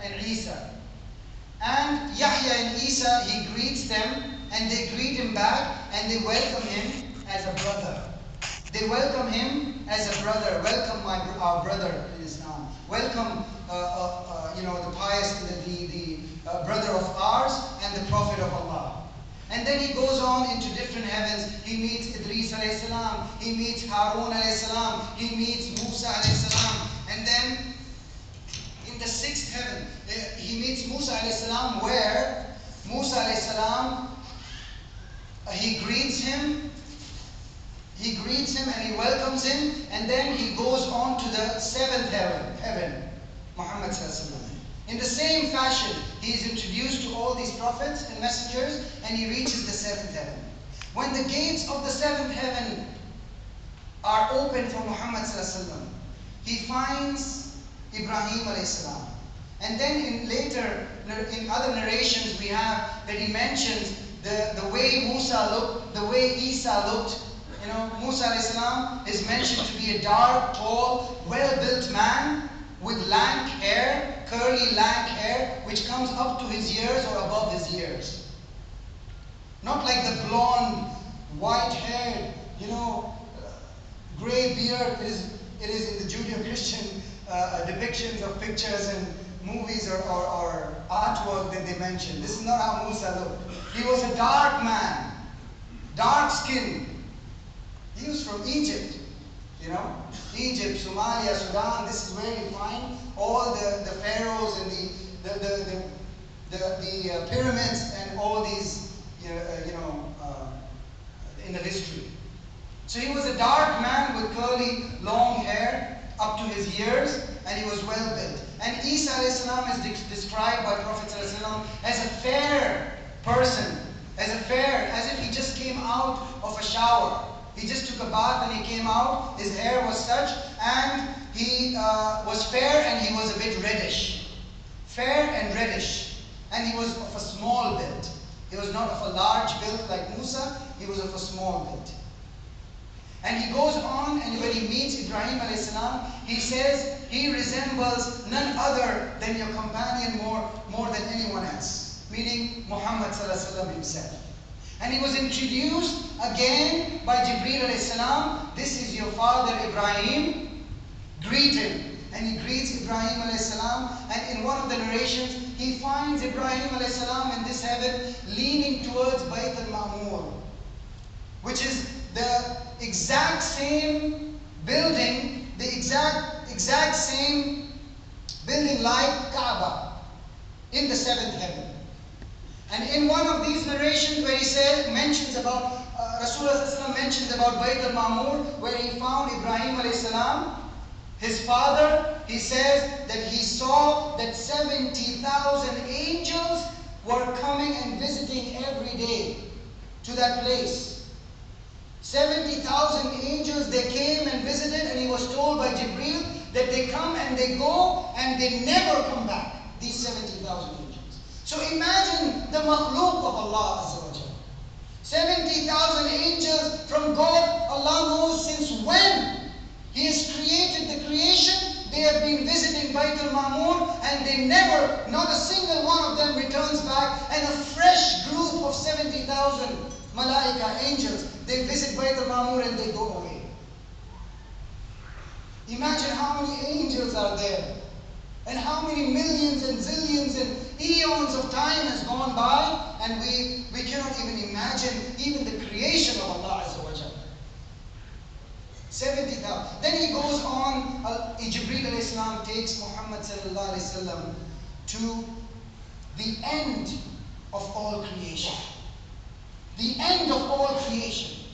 and Isa. And Yahya and Isa, he greets them, and they greet him back, and they welcome him as a brother. They welcome him as a brother. Welcome our brother in Islam. Welcome, the pious, the brother of ours and the Prophet of Allah. And then he goes on into different heavens. He meets Idris alayhi salam. He meets Harun alayhi salam. He meets Musa alayhi salam. And then in the sixth heaven, he meets Musa alayhi salam, where Musa alayhi salam, he greets him and he welcomes him, and then he goes on to the seventh heaven, Muhammad sallallahu alaihi wasallam. In the same fashion, he is introduced to all these prophets and messengers, and he reaches the seventh heaven. When the gates of the seventh heaven are open for Muhammad sallallahu alaihi wasallam, he finds Ibrahim alayhi salam. And then in other narrations we have that he mentions the way Musa looked, the way Isa looked. Musa alayhi salam is mentioned to be a dark, tall, well-built man with lank hair, curly lank hair, which comes up to his ears or above his ears. Not like the blonde, white-haired, gray beard it is in the Judeo-Christian depictions of pictures and movies or artwork that they mention. This is not how Musa looked. He was a dark man, dark skinned. He was from Egypt, Egypt, Somalia, Sudan. This is where you find all the pharaohs and the pyramids and all these, in the history. So he was a dark man with curly, long hair up to his ears, and he was well built. And Isa alayhi salam is described by Prophet sallallahu alaihi wasallam as a fair person, as if he just came out of a shower. He just took a bath and he came out. His hair was such, and he was fair, and he was a bit reddish. Fair and reddish. And he was of a small build. He was not of a large build like Musa. He was of a small build. And he goes on, and when he meets Ibrahim alayhi salam, he says he resembles none other than your companion more than anyone else. Meaning Muhammad sallallahu alaihi wasallam himself. And he was introduced again by Jibreel alayhi salam. This is your father Ibrahim. Greet him. And he greets Ibrahim alayhi salam. And in one of the narrations, he finds Ibrahim alayhi salam in this heaven leaning towards Bayt al-Ma'mur, which is the exact same building, the exact same building like Kaaba in the seventh heaven. And in one of these narrations where he mentions about Rasulullah mentions about Bayt al-Ma'mur, where he found Ibrahim alayhi salam, his father, he says that he saw that 70,000 angels were coming and visiting every day to that place. 70,000 angels, they came and visited, and he was told by Jibreel that they come and they go and they never come back, these 70,000 angels. So imagine the makhluk of Allah Azza wa Jalla. 70,000 angels from God. Allah knows since when He has created the creation. They have been visiting Bayt al-Ma'mur, and they never, not a single one of them returns back. And a fresh group of 70,000 malaika, angels, they visit Bayt al-Ma'mur and they go away. Imagine how many angels are there, and how many millions and zillions and eons of time has gone by, and we cannot even imagine even the creation of Allah Azza wa Jalla. 70,000. Then he goes on, Jibreel alayhi salam takes Muhammad sallallahu alayhi wasallam to the end of all creation. The end of all creation,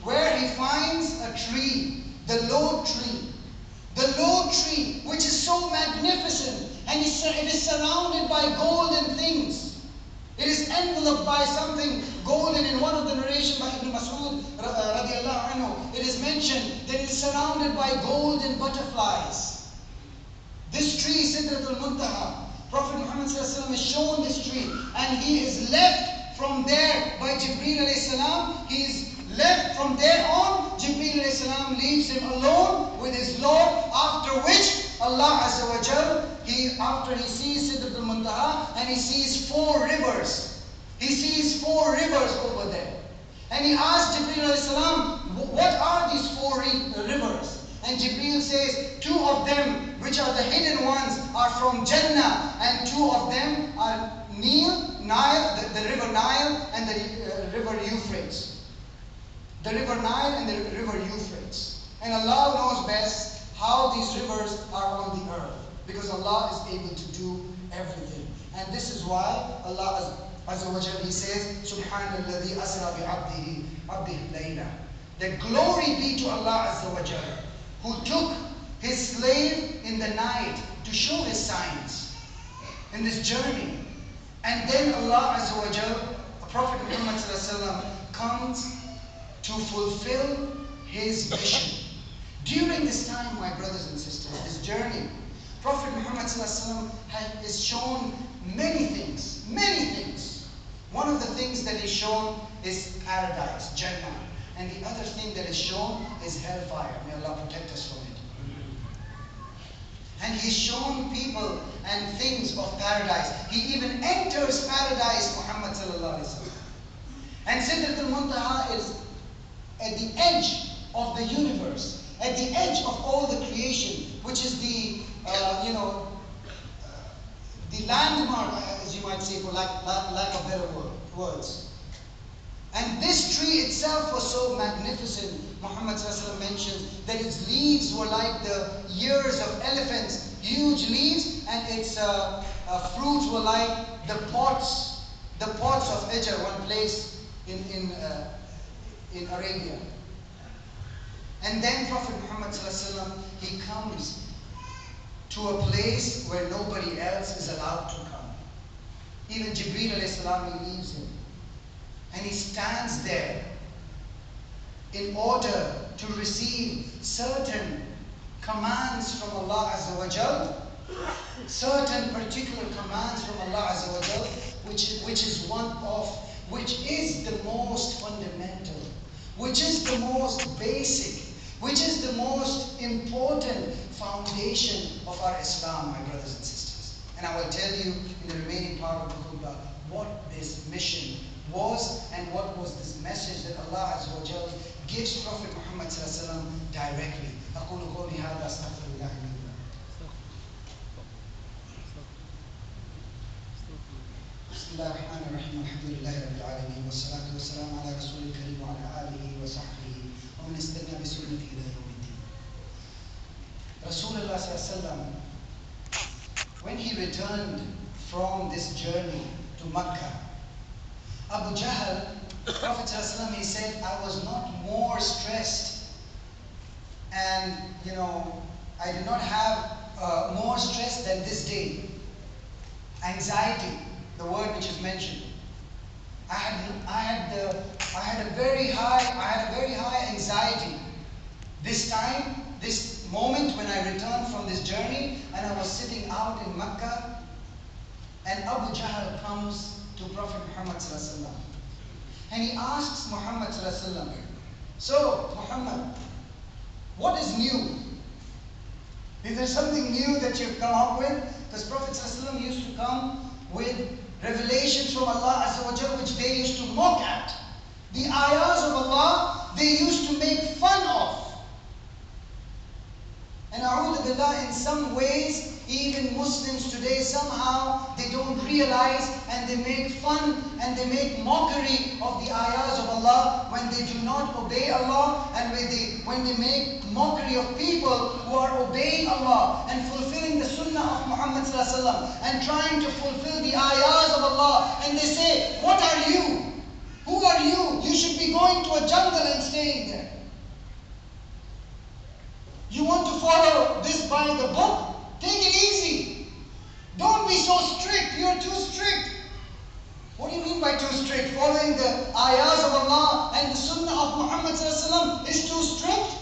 where he finds a tree, the low tree. The low tree, which is so magnificent, and it is surrounded by golden things. It is enveloped by something golden. In one of the narrations by Ibn Mas'ud radiallahu anhu, it is mentioned that it is surrounded by golden butterflies. This tree, Sidratul Muntaha, Prophet Muhammad ﷺ is shown this tree, and he is left from there by Jibreel alayhi salam. He is left from there on. Jibreel alayhi salam leaves him alone with his Lord, after which Allah Azza wa Jal, after he sees Sidratul Muntaha and he sees 4 rivers. He sees 4 rivers over there. And he asked Jibreel alayhi salam, what are these 4 rivers? And Jibreel says, 2 of them, which are the hidden ones, are from Jannah, and 2 of them are Nile, the river Nile, and the river Euphrates. The river Nile and the river Euphrates. And Allah knows best how these rivers are on the earth, because Allah is able to do everything. And this is why Allah Azza wa Jalla, He says, Subhanalladhi asra bi abdihi layla. That glory be to Allah Azza wa Jalla, who took His slave in the night to show His signs in this journey. And then Allah Azza wa Jalla, Prophet Muhammad Sallallahu Alaihi Wasallam, comes to fulfill His mission. During this time, my brothers and sisters, this journey, Prophet Muhammad Sallallahu Alaihi Wasallam is shown many things, many things. One of the things that is shown is paradise, Jannah. And the other thing that is shown is hellfire. May Allah protect us from it. And He's shown people and things of paradise. He even enters paradise, Muhammad Sallallahu Alaihi Wasallam. And Sidratul Muntaha is at the edge of the universe, at the edge of all the creation, which is the, the landmark, as you might say, for lack of better words. And this tree itself was so magnificent. Muhammad Sallallahu Alaihi Wasallam mentions that its leaves were like the ears of elephants, huge leaves, and its fruits were like the pots of Ajr, one place in Arabia. And then Prophet Muhammad Sallallahu Alaihi Wasallam, he comes to a place where nobody else is allowed to come. Even Jibreel alayhi salam, he leaves him. And he stands there in order to receive certain commands from Allah Azza wa Jal, certain particular commands from Allah Azza wa Jal, which is the most fundamental, which is the most basic, which is the most important foundation of our Islam, my brothers and sisters. And I will tell you in the remaining part of the khutbah what this mission was and what was this message that Allah Azza wa Jal gives Prophet Muhammad Sallallahu Alaihi Wasallam directly. أقول قولي هذا أستغفر الله لي ولكم. بسم الله الرحمن الرحيم. الحمد لله رب العالمين والصلاة والسلام على رسول الكريم وعلى آله وصحبه ومن استنى بسنته إلى يوم الدين. Rasulullah Sallallahu Alaihi Wasallam, when he returned from this journey to Makkah, Abu Jahl, Prophet ﷺ, he said, I was not more stressed, and I did not have more stress than this day. Anxiety, the word which is mentioned. I had a very high anxiety. This time, this moment when I returned from this journey, and I was sitting out in Makkah, and Abu Jahl comes to Prophet Muhammad Sallallahu Alaihi Wasallam. And he asks Muhammad Sallallahu Alaihi Wasallam, so Muhammad, what is new? Is there something new that you've come up with? Because Prophet Sallallahu Alaihi Wasallam used to come with revelations from Allah Azza wa Jalla, which they used to mock at. The ayahs of Allah, they used to make fun of. And a'udhu billah, in some ways, even Muslims today, somehow they don't realize, and they make fun and they make mockery of the ayahs of Allah when they do not obey Allah, and when they make mockery of people who are obeying Allah and fulfilling the sunnah of Muhammad Sallallahu Alaihi Wasallam and trying to fulfill the ayahs of Allah. And they say, what are you? Who are you? You should be going to a jungle and staying there. You want to follow this by the book? Take it easy. Don't be so strict. You're too strict. What do you mean by too strict? Following the ayahs of Allah and the sunnah of Muhammad Sallallahu Alaihi Wasallam is too strict?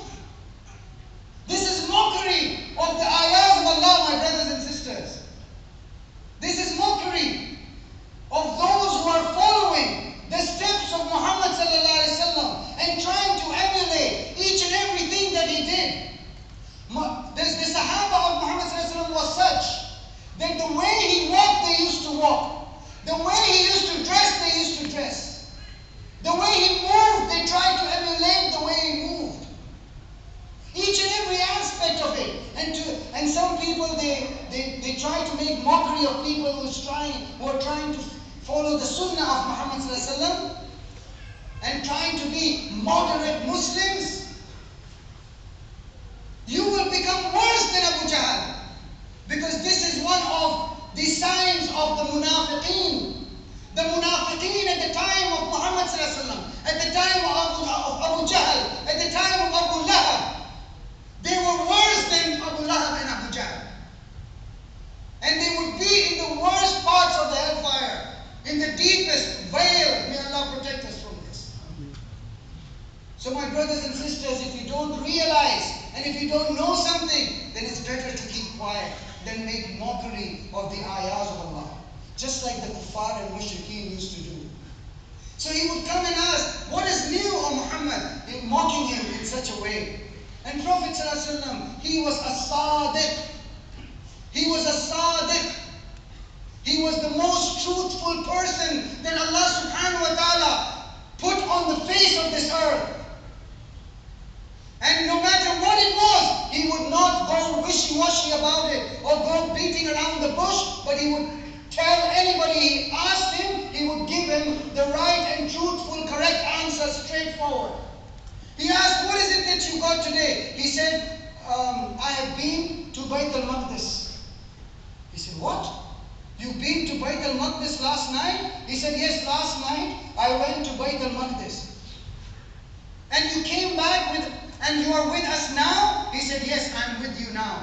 This is mockery of the ayahs of Allah, my brothers and sisters. This is mockery of those who are following the steps of Muhammad Sallallahu Alaihi Wasallam and trying to emulate each and everything that he did. The Sahaba of Muhammad walk. The way he used to dress, they used to dress. The way he moved, they tried to emulate the way he moved. Each and every aspect of it. And some people, they try to make mockery of people who are trying to follow the sunnah of Muhammad sallallahu alaihi wasallam and trying to be moderate Muslims. You will become worse than Abu Jahl, because this is one of the signs of the munafiqeen. The munafiqeen at the time of Muhammad sallallahu alaihi wasallam, at the time of Abu Jahl, at the time of Abu Lahab, they were worse than Abu Lahab and Abu Jahl. And they would be in the worst parts of the hellfire, in the deepest veil. May Allah protect us from this. So my brothers and sisters, if you don't realize and if you don't know something, then it's better to keep quiet than make mockery of the ayahs of Allah. Just like the kuffar and mushrikeen used to do. So he would come and ask, what is new, O Muhammad? In mocking him in such a way. And Prophet ﷺ, he was a sadiq. He was a sadiq. He was the most truthful person that Allah subhanahu wa ta'ala put on the face of this earth. And no matter what it was, he would not go wishy-washy about it or go beating around the bush, but he would tell anybody he asked him, he would give him the right and truthful, correct answer straightforward. He asked, what is it that you got today? He said, I have been to Bayt al-Maqdis. He said, what? You've been to Bayt al-Maqdis last night? He said, yes, last night I went to Bayt al-Maqdis. And you came back and you are with us now? He said, yes, I'm with you now.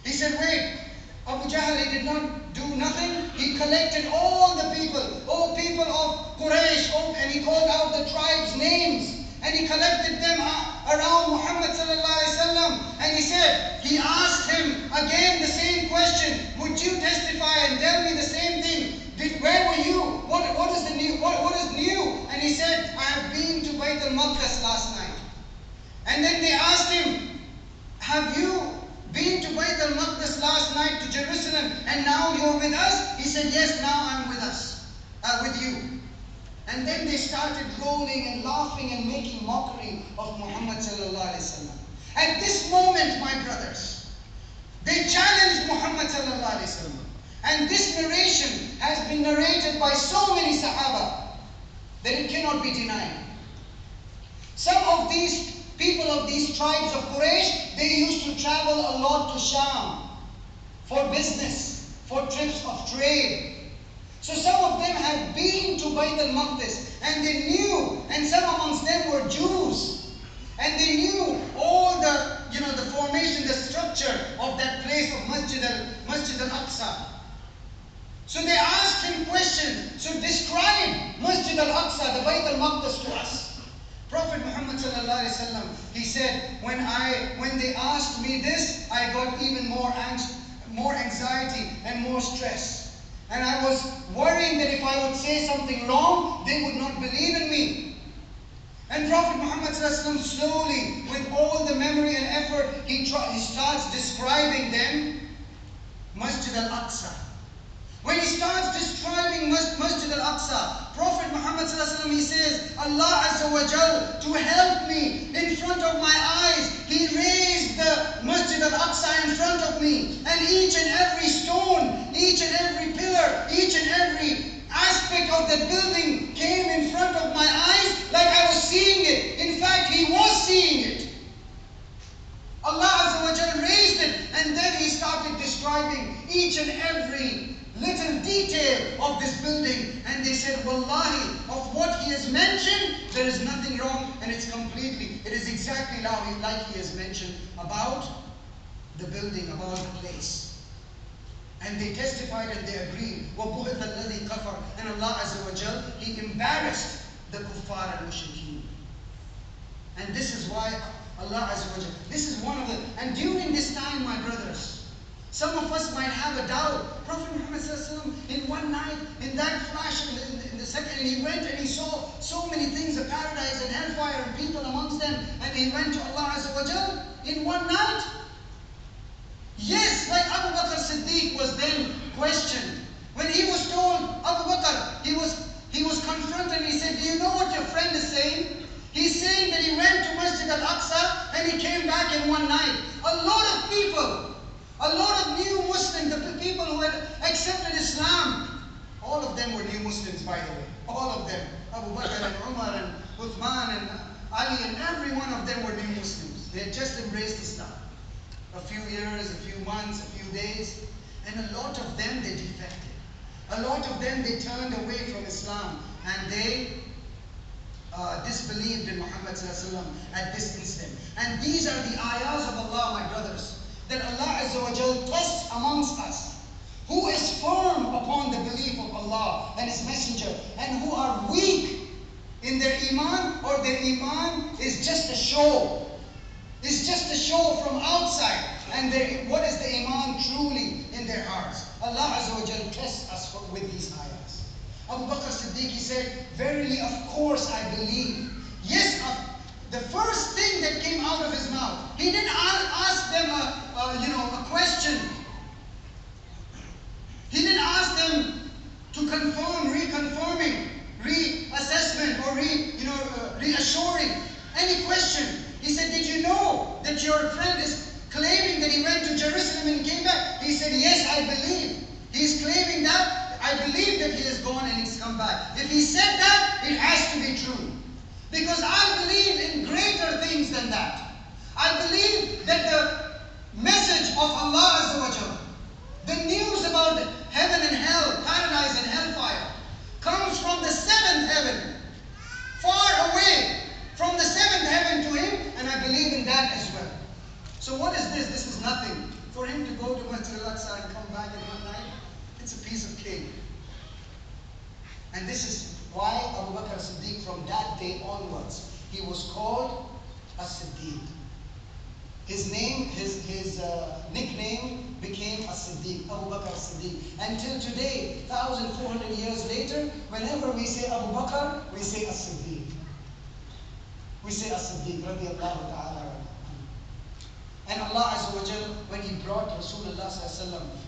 He said, wait, Abu Jahl, he did not do nothing. He collected all the people, all people of Quraysh, and he called out the tribes' names. And he collected them around Muhammad sallallahu alaihi wasallam. And he said, he asked him again the same question. Would you testify and tell me the same thing? Where were you? What is the new? What is new? And he said, I have been to Bayt al-Maqdis last night. And then they asked him, have you been to Bayt al-Maqdis last night, to Jerusalem, and now you're with us? He said, yes, now I'm with us, with you. And then they started rolling and laughing and making mockery of Muhammad sallallahu alaihi wasallam. At this moment, my brothers, they challenged Muhammad sallallahu alaihi wasallam. And this narration has been narrated by so many Sahaba that it cannot be denied. Some of these people of these tribes of Quraysh, they used to travel a lot to Sham for business, for trips of trade. So some of them had been to Bayt al-Maqdis and they knew, and some amongst them were Jews, and they knew all the, the formation, the structure of that place of Masjid al-Aqsa. So they asked him questions. So describe Masjid al-Aqsa, the Bayt al-Maqdis to us. Prophet Muhammad sallallahu alaihi wasallam, he said, when they asked me this, I got even more anxiety and more stress. And I was worrying that if I would say something wrong, they would not believe in me. And Prophet Muhammad sallallahu alaihi wasallam, slowly, with all the memory and effort, he starts describing them Masjid al-Aqsa. When he starts describing Masjid al-Aqsa, Prophet Muhammad sallallahu alaihi wasallam, he says, Allah Azza wa Jal, to help me in front of my eyes, He raised the Masjid al-Aqsa in front of me. And each and every stone, each and every pillar, each and every aspect of that building came in front of my eyes like I was seeing it. In fact, He was seeing it. Allah Azza wa Jal raised it, and then He started describing each and every little detail of this building. And they said, Wallahi, of what he has mentioned, there is nothing wrong, and it is exactly like he has mentioned about the building, about the place. And they testified and they agreed. وَبُعِثَ الَّذِي كَفَرَ. And Allah Azza wa Jal, He embarrassed the kuffar and mushrikeen. And this is why Allah Azza wa Jal, this is one of the, and during this time, my brothers, some of us might have a doubt. Prophet Muhammad sallallahu alaihi wasallam, in one night, in that flash, in the second, and he went and he saw so many things, of paradise and hellfire and people amongst them, and he went to Allah Azza wa Jal in one night. Yes, like Abu Bakr Siddiq was then questioned. by the way. All of them. Abu Bakr and Umar and Uthman and Ali and every one of them were new Muslims. They had just embraced Islam. A few years, a few months, a few days. And a lot of them, they defected. A lot of them, they turned away from Islam. And they disbelieved in Muhammad ﷺ at this instant. And these are the ayahs of Allah, my brothers. That Allah Azza wa Jal tests amongst us. Who is firm upon the belief of Allah and His Messenger. And who are weak in their iman, or their iman is just a show. It's just a show from outside. And what is the iman truly in their hearts? Allah Azza wa Jal tests us with these ayahs. Abu Bakr Siddiq, he said, verily, of course I believe. Yes, the first thing that came out of his mouth, he didn't ask them a question. He didn't ask them to confirm, reconfirming, reassessment, or reassuring any question. He said, did you know that your friend is claiming that he went to Jerusalem and came back? He said, yes, I believe. He's claiming that. I believe that he has gone and he's come back. If he said that, it has to be true. Because I believe in greater things than that. I believe that the message of Allah Azza wa Jalla, the news about heaven and hell, paradise and hellfire, comes from the seventh heaven, far away from the seventh heaven to him, and I believe in that as well. So what is this? This is nothing. For him to go to Masjid al-Aqsa and come back in one night, it's a piece of cake. And this is why Abu Bakr Siddiq, from that day onwards, he was called a Siddiq. His name, his nickname became a Siddiq, Abu Bakr Siddiq. Until today, 1,400 years later, whenever we say Abu Bakr, we say a Siddiq. We say a Siddiq, radiallahu ta'ala. And Allah Azza wa Jal, when He brought Rasulullah sallallahu alaihi wasallam